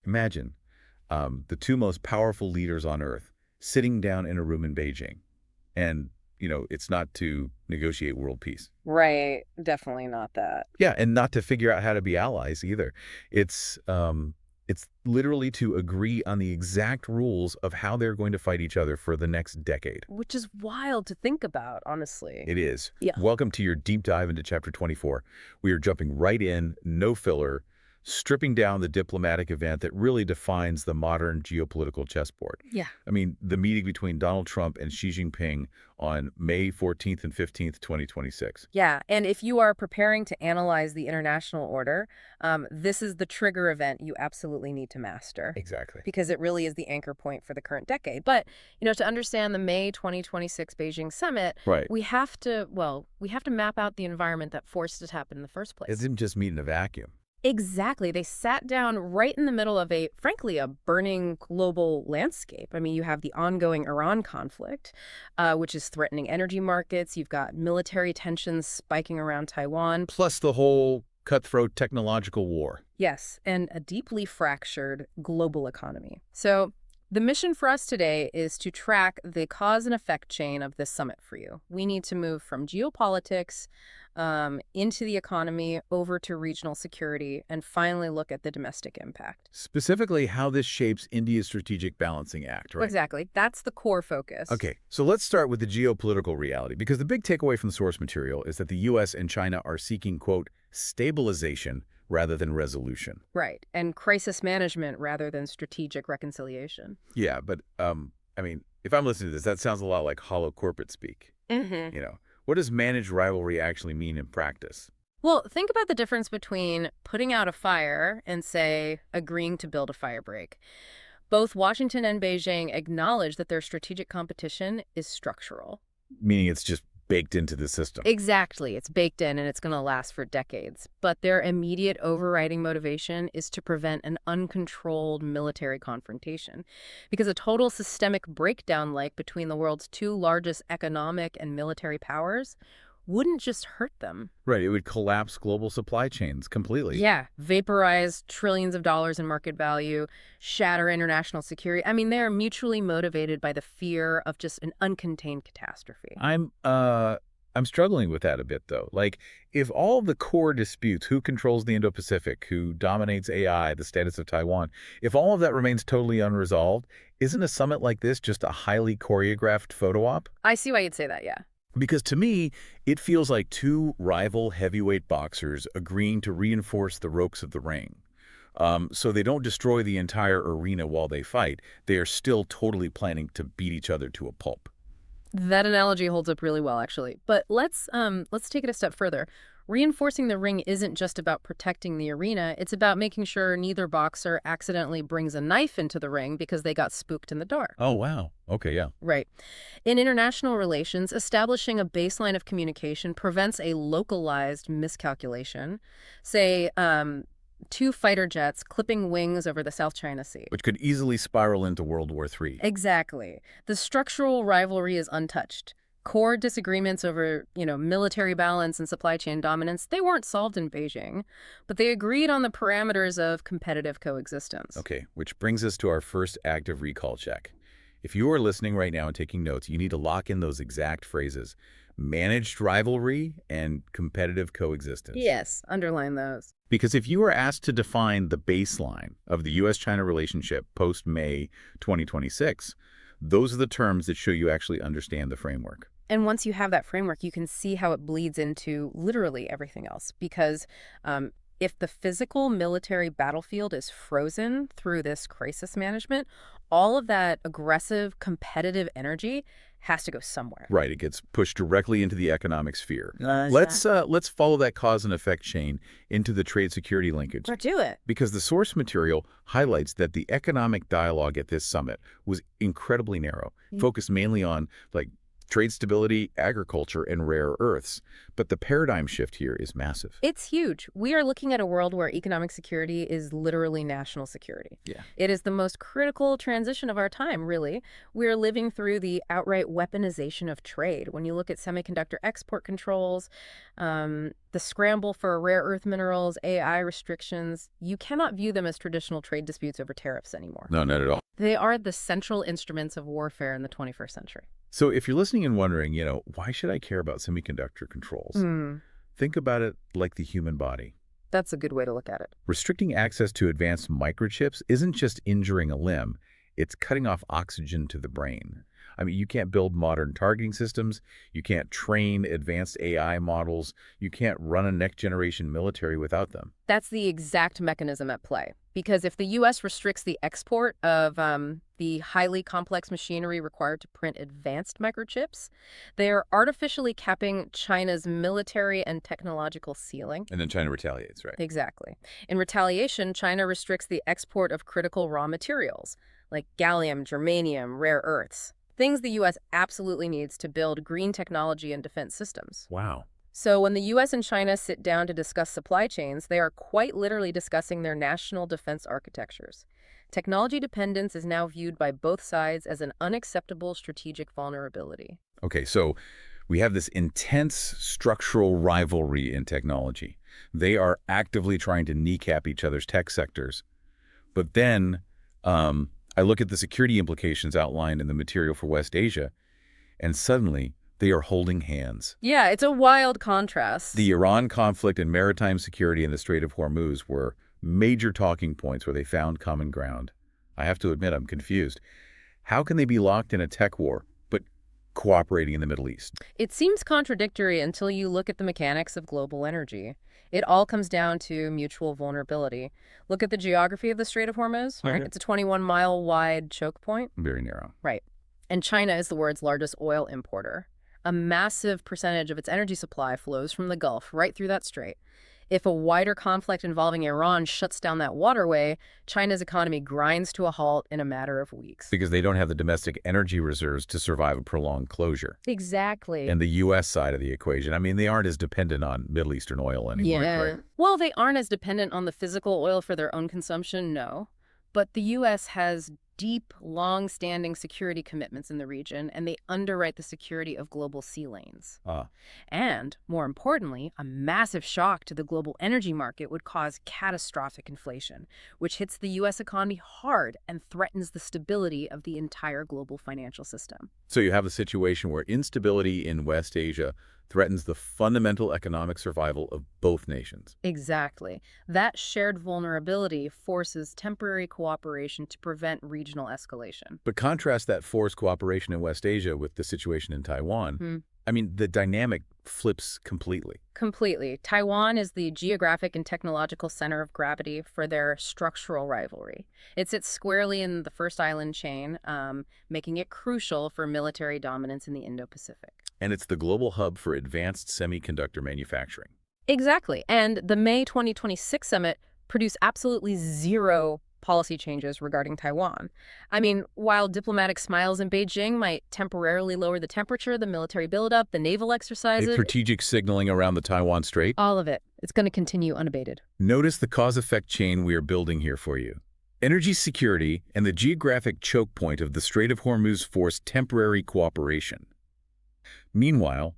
Imagine the two most powerful leaders on Earth sitting down in a room in Beijing. And, it's not to negotiate world peace. Right. Definitely not that. Yeah, and not to figure out how to be allies either. It's literally to agree on the exact rules of how they're going to fight each other for the next decade. Which is wild to think about, honestly. It is. Yeah. Welcome to your deep dive into Chapter 24. We are jumping right in, no filler, stripping down the diplomatic event that really defines the modern geopolitical chessboard. Yeah. I mean, the meeting between Donald Trump and Xi Jinping on May 14th and 15th, 2026. Yeah, and if you are preparing to analyze the international order, this is the trigger event you absolutely need to master Exactly. because it really is the anchor point for the current decade. But, to understand the May 2026 Beijing summit, Right. we have to map out the environment that forced it to happen in the first It place. didn't just meet in a vacuum. Exactly. They sat down right in the middle of frankly, a burning global landscape. I mean, you have the ongoing Iran conflict, which is threatening energy markets. You've got military tensions spiking around Taiwan. Plus the whole cutthroat technological war. Yes, and a deeply fractured global economy. So the mission for us today is to track the cause and effect chain of this summit for you. We need to move from geopolitics into the economy, over to regional security, and finally look at the domestic impact. Specifically, how this shapes India's strategic balancing act, right? Exactly. That's the core focus. Okay, so let's start with the geopolitical reality, because the big takeaway from the source material is that the U.S. and China are seeking, quote, stabilization rather than resolution. Right. And crisis management rather than strategic reconciliation. Yeah, but, if I'm listening to this, that sounds a lot like hollow corporate speak. Mm-hmm. What does managed rivalry actually mean in practice? Well, think about the difference between putting out a fire and, say, agreeing to build a fire break. Both Washington and Beijing acknowledge that their strategic competition is structural. Meaning it's just baked into the system. Exactly. It's baked in and it's going to last for decades. But their immediate overriding motivation is to prevent an uncontrolled military confrontation. Because a total systemic breakdown like between the world's two largest economic and military powers wouldn't just hurt them. Right, it would collapse global supply chains completely. Yeah, vaporize trillions of dollars in market value, shatter international security. I mean, they're mutually motivated by the fear of just an uncontained catastrophe. I'm struggling with that a bit, though. Like, if all the core disputes, who controls the Indo-Pacific, who dominates AI, the status of Taiwan, if all of that remains totally unresolved, isn't a summit like this just a highly choreographed photo op? I see why you'd say that, yeah. Because to me, it feels like two rival heavyweight boxers agreeing to reinforce the ropes of the ring. So they don't destroy the entire arena while they fight. They are still totally planning to beat each other to a pulp. That analogy holds up really well, actually. But let's take it a step further. Reinforcing the ring isn't just about protecting the arena. It's about making sure neither boxer accidentally brings a knife into the ring because they got spooked in the dark. Oh, wow. Okay, yeah. Right. In international relations, establishing a baseline of communication prevents a localized miscalculation. Say, two fighter jets clipping wings over the South China Sea. Which could easily spiral into World War III. Exactly. The structural rivalry is untouched. Core disagreements over, military balance and supply chain dominance, they weren't solved in Beijing, but they agreed on the parameters of competitive coexistence. Okay, which brings us to our first active recall check. If you are listening right now and taking notes, you need to lock in those exact phrases: managed rivalry and competitive coexistence. Yes, underline those. Because if you are asked to define the baseline of the U.S.-China relationship post-May 2026, those are the terms that show you actually understand the framework. And once you have that framework, you can see how it bleeds into literally everything else. Because if the physical military battlefield is frozen through this crisis management, all of that aggressive, competitive energy has to go somewhere. Right, it gets pushed directly into the economic sphere. Let's Let's follow that cause and effect chain into the trade security linkage. do it. Because the source material highlights that the economic dialogue at this summit was incredibly narrow, focused mainly on, trade stability, agriculture, and rare earths. But the paradigm shift here is massive. It's huge. We are looking at a world where economic security is literally national security. Yeah. It is the most critical transition of our time, really. We're living through the outright weaponization of trade. When you look at semiconductor export controls, the scramble for rare earth minerals, AI restrictions, you cannot view them as traditional trade disputes over tariffs anymore. No, not at all. They are the central instruments of warfare in the 21st century. So if you're listening and wondering, why should I care about semiconductor controls? Think about it like the human body. That's a good way to look at it. Restricting access to advanced microchips isn't just injuring a limb, it's cutting off oxygen to the brain. I mean, you can't build modern targeting systems, you can't train advanced AI models, you can't run a next-generation military without them. That's the exact mechanism at play. Because if the U.S. restricts the export of the highly complex machinery required to print advanced microchips, they are artificially capping China's military and technological ceiling. And then China retaliates, right? Exactly. In retaliation, China restricts the export of critical raw materials, like gallium, germanium, rare earths. Things the U.S. absolutely needs to build green technology and defense systems. Wow. So when the U.S. and China sit down to discuss supply chains, they are quite literally discussing their national defense architectures. Technology dependence is now viewed by both sides as an unacceptable strategic vulnerability. Okay, so we have this intense structural rivalry in technology. They are actively trying to kneecap each other's tech sectors. But then I look at the security implications outlined in the material for West Asia, and suddenly they are holding hands. Yeah, it's a wild contrast. The Iran conflict and maritime security in the Strait of Hormuz were major talking points where they found common ground. I have to admit, I'm confused. How can they be locked in a tech war, but cooperating in the Middle East? It seems contradictory until you look at the mechanics of global energy. It all comes down to mutual vulnerability. Look at the geography of the Strait of Hormuz. Right? It's a 21-mile wide choke point. Very narrow. Right. And China is the world's largest oil importer. A massive percentage of its energy supply flows from the Gulf right through that strait. If a wider conflict involving Iran shuts down that waterway, China's economy grinds to a halt in a matter of weeks. Because they don't have the domestic energy reserves to survive a prolonged closure. Exactly. And the U.S. side of the equation, I mean, they aren't as dependent on Middle Eastern oil anymore. Yeah. Right? Well, they aren't as dependent on the physical oil for their own consumption, no. But the U.S. has deep, long-standing security commitments in the region, and they underwrite the security of global sea lanes. And, more importantly, a massive shock to the global energy market would cause catastrophic inflation, which hits the U.S. economy hard and threatens the stability of the entire global financial system. So you have a situation where instability in West Asia threatens the fundamental economic survival of both nations. Exactly. That shared vulnerability forces temporary cooperation to prevent regional escalation. But contrast that forced cooperation in West Asia with the situation in Taiwan. I mean, the dynamic flips completely. Completely. Taiwan is the geographic and technological center of gravity for their structural rivalry. It sits squarely in the first island chain, making it crucial for military dominance in the Indo-Pacific. And it's the global hub for advanced semiconductor manufacturing. Exactly. And the May 2026 summit produced absolutely zero policy changes regarding Taiwan. I mean, while diplomatic smiles in Beijing might temporarily lower the temperature, the military buildup, the naval exercises, Strategic signaling around the Taiwan Strait. all of it, it's going to continue unabated. Notice the cause-effect chain we are building here for you. Energy security and the geographic choke point of the Strait of Hormuz force temporary cooperation. Meanwhile,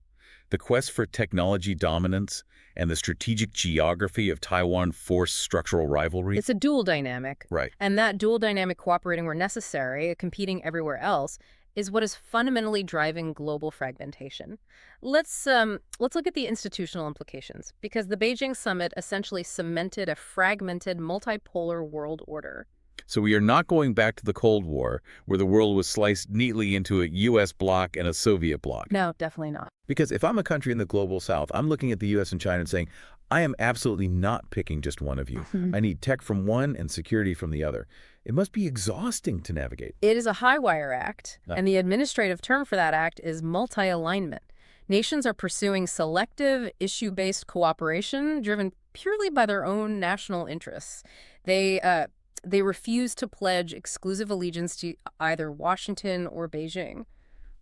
the quest for technology dominance and the strategic geography of Taiwan force structural rivalry. It's a dual dynamic. Right. And that dual dynamic cooperating where necessary, competing everywhere else, is what is fundamentally driving global fragmentation. Let's look at the institutional implications, because the Beijing summit essentially cemented a fragmented, multipolar world order. So we are not going back to the Cold War, where the world was sliced neatly into a U.S. bloc and a Soviet bloc. No, definitely not. Because if I'm a country in the global south, I'm looking at the U.S. and China and saying, I am absolutely not picking just one of you. I need tech from one and security from the other. It must be exhausting to navigate. It is a high-wire act, and the administrative term for that act is multi-alignment. Nations are pursuing selective, issue-based cooperation driven purely by their own national interests. They refuse to pledge exclusive allegiance to either Washington or Beijing.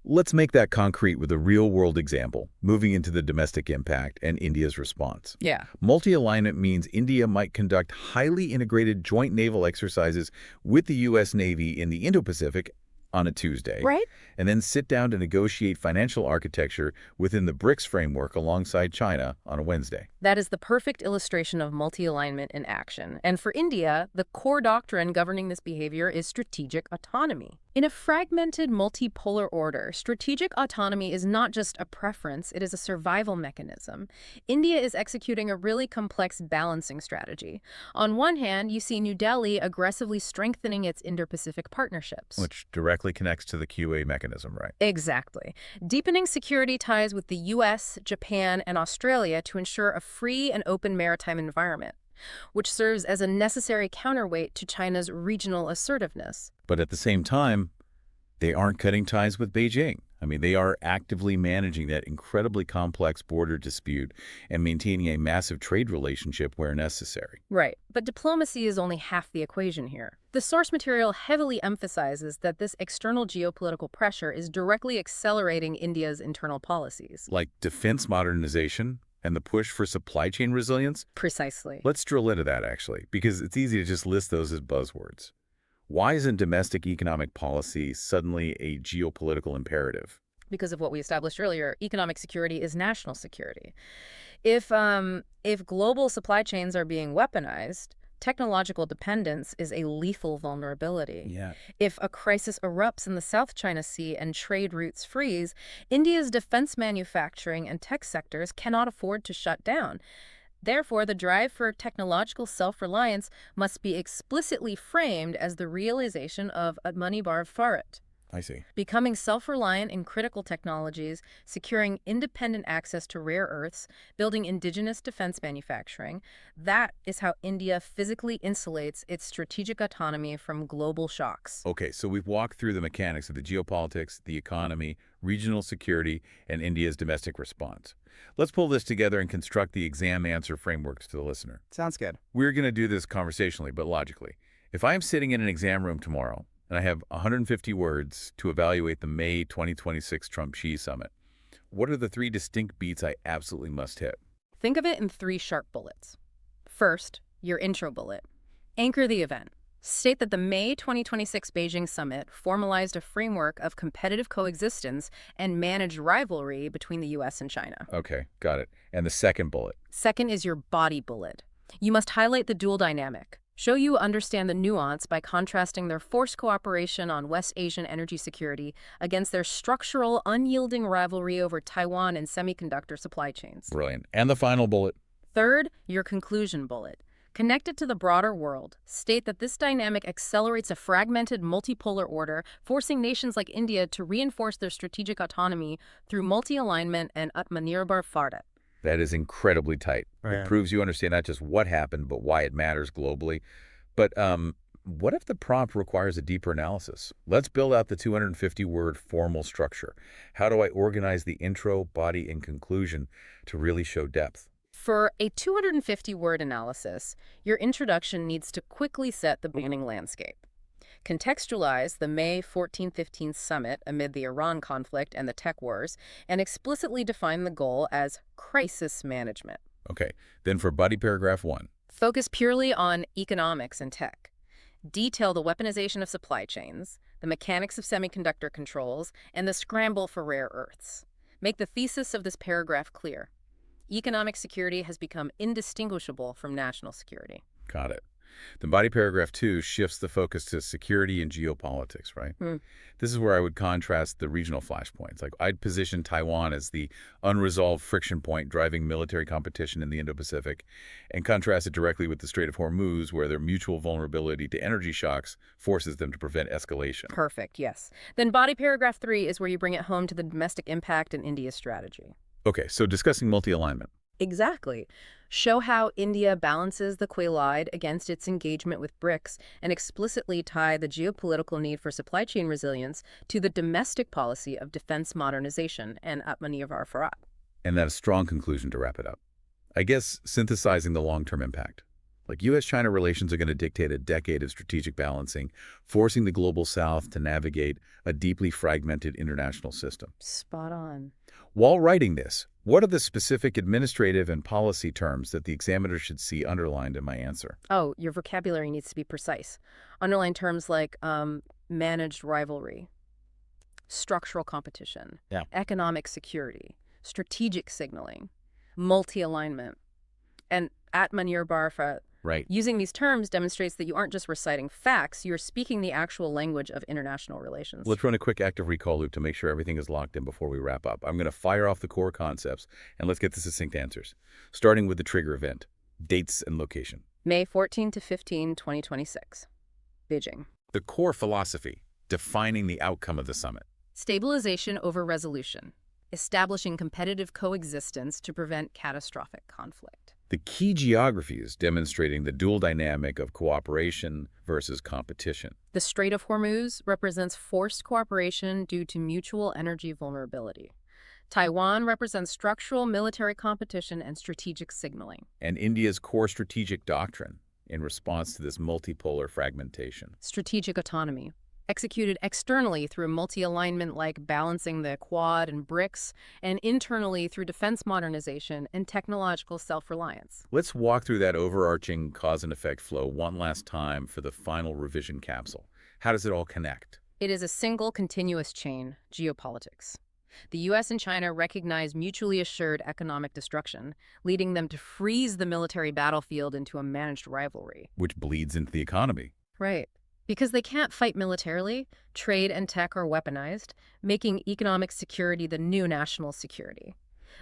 Let's make that concrete with a real-world example, moving into the domestic impact and India's response. Yeah. Multi-alignment means India might conduct highly integrated joint naval exercises with the U.S. Navy in the Indo-Pacific on a Tuesday, Right? and then sit down to negotiate financial architecture within the BRICS framework alongside China on a Wednesday. That is the perfect illustration of multi-alignment in action. And for India, the core doctrine governing this behavior is strategic autonomy. In a fragmented multipolar order, strategic autonomy is not just a preference, it is a survival mechanism. India is executing a really complex balancing strategy. On one hand, you see New Delhi aggressively strengthening its Indo-Pacific partnerships. Which directly connects to the QA mechanism, right? Exactly. Deepening security ties with the US, Japan, and Australia to ensure a free and open maritime environment, which serves as a necessary counterweight to China's regional assertiveness. But at the same time, they aren't cutting ties with Beijing. I mean, they are actively managing that incredibly complex border dispute and maintaining a massive trade relationship where necessary. Right, but diplomacy is only half the equation here. The source material heavily emphasizes that this external geopolitical pressure is directly accelerating India's internal policies. Like defense modernization and the push for supply chain resilience. Precisely. Let's drill into that, actually, because it's easy to just list those as buzzwords. Why isn't domestic economic policy suddenly a geopolitical imperative? Because of what we established earlier, economic security is national security. If global supply chains are being weaponized, technological dependence is a lethal vulnerability. Yeah. If a crisis erupts in the South China Sea and trade routes freeze, India's defense manufacturing and tech sectors cannot afford to shut down. Therefore, the drive for technological self-reliance must be explicitly framed as the realization of Atmanirbhar Bharat. I see. Becoming self-reliant in critical technologies, securing independent access to rare earths, building indigenous defense manufacturing, that is how India physically insulates its strategic autonomy from global shocks. Okay, so we've walked through the mechanics of the geopolitics, the economy, regional security, and India's domestic response. Let's pull this together and construct the exam answer frameworks to the listener. Sounds good. We're going to do this conversationally, but logically. If I am sitting in an exam room tomorrow, and I have 150 words to evaluate the May 2026 Trump-Xi summit, what are the 3 distinct beats I absolutely must hit? Think of it in 3 sharp bullets. First, your intro bullet. Anchor the event. State that the May 2026 Beijing summit formalized a framework of competitive coexistence and managed rivalry between the US and China. Okay, got it. And the second bullet? Second is your body bullet. You must highlight the dual dynamic. Show you understand the nuance by contrasting their forced cooperation on West Asian energy security against their structural, unyielding rivalry over Taiwan and semiconductor supply chains. Brilliant. And the final bullet? Third, your conclusion bullet. Connect it to the broader world. State that this dynamic accelerates a fragmented multipolar order, forcing nations like India to reinforce their strategic autonomy through multi-alignment and Atmanirbhar Bharat. That is incredibly tight. Right. It proves you understand not just what happened, but why it matters globally. But what if the prompt requires a deeper analysis? Let's build out the 250-word formal structure. How do I organize the intro, body, and conclusion to really show depth? For a 250-word analysis, your introduction needs to quickly set the beginning landscape. Contextualize the May 14-15 summit amid the Iran conflict and the tech wars, and explicitly define the goal as crisis management. Okay, then for body paragraph 1. Focus purely on economics and tech. Detail the weaponization of supply chains, the mechanics of semiconductor controls, and the scramble for rare earths. Make the thesis of this paragraph clear. Economic security has become indistinguishable from national security. Got it. Then body paragraph 2 shifts the focus to security and geopolitics, right? This is where I would contrast the regional flashpoints. Like, I'd position Taiwan as the unresolved friction point driving military competition in the Indo-Pacific, and contrast it directly with the Strait of Hormuz, where their mutual vulnerability to energy shocks forces them to prevent escalation. Perfect, yes. Then body paragraph 3 is where you bring it home to the domestic impact and India's strategy. Okay, so discussing multi-alignment. Exactly. Show how India balances the Quaylide against its engagement with BRICS and explicitly tie the geopolitical need for supply chain resilience to the domestic policy of defense modernization and Atmanirbhar Bharat. And that a strong conclusion to wrap it up. I guess synthesizing the long-term impact. Like U.S.-China relations are going to dictate a decade of strategic balancing, forcing the global South to navigate a deeply fragmented international system. Spot on. While writing this, what are the specific administrative and policy terms that the examiner should see underlined in my answer? Oh, your vocabulary needs to be precise. Underline terms like managed rivalry, structural competition, Yeah. economic security, strategic signaling, multi-alignment, and atman barfa. Right. Using these terms demonstrates that you aren't just reciting facts, you're speaking the actual language of international relations. Let's run a quick active recall loop to make sure everything is locked in before we wrap up. I'm going to fire off the core concepts, and let's get the succinct answers. Starting with the trigger event, dates and location. May 14 to 15, 2026. Beijing. The core philosophy, defining the outcome of the summit. Stabilization over resolution. Establishing competitive coexistence to prevent catastrophic conflict. The key geographies demonstrating the dual dynamic of cooperation versus competition. The Strait of Hormuz represents forced cooperation due to mutual energy vulnerability. Taiwan represents structural military competition and strategic signaling. And India's core strategic doctrine in response to this multipolar fragmentation. Strategic autonomy, executed externally through multi-alignment like balancing the Quad and BRICS, and internally through defense modernization and technological self-reliance. Let's walk through that overarching cause and effect flow one last time for the final revision capsule. How does it all connect? It is a single continuous chain, geopolitics. The U.S. and China recognize mutually assured economic destruction, leading them to freeze the military battlefield into a managed rivalry. Which bleeds into the economy. Right. Because they can't fight militarily, trade and tech are weaponized, making economic security the new national security.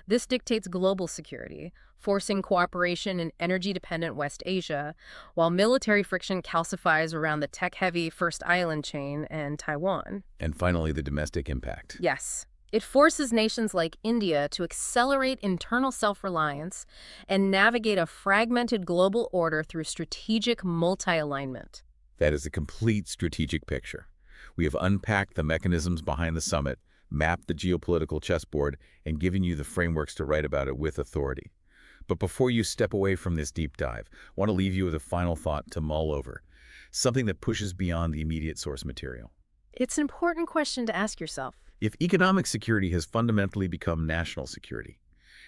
This dictates global security, forcing cooperation in energy-dependent West Asia, while military friction calcifies around the tech-heavy First Island chain and Taiwan. And finally, the domestic impact. Yes. It forces nations like India to accelerate internal self-reliance and navigate a fragmented global order through strategic multi-alignment. That is a complete strategic picture. We have unpacked the mechanisms behind the summit, mapped the geopolitical chessboard, and given you the frameworks to write about it with authority. But before you step away from this deep dive, I want to leave you with a final thought to mull over, something that pushes beyond the immediate source material. It's an important question to ask yourself. If economic security has fundamentally become national security,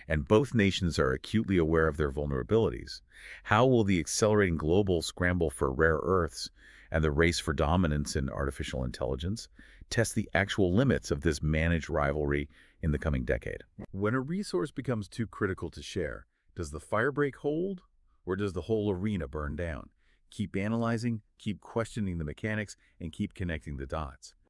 and both nations are acutely aware of their vulnerabilities, how will the accelerating global scramble for rare earths and the race for dominance in artificial intelligence test the actual limits of this managed rivalry in the coming decade? When a resource becomes too critical to share, does the firebreak hold, or does the whole arena burn down? Keep analyzing, keep questioning the mechanics, and keep connecting the dots.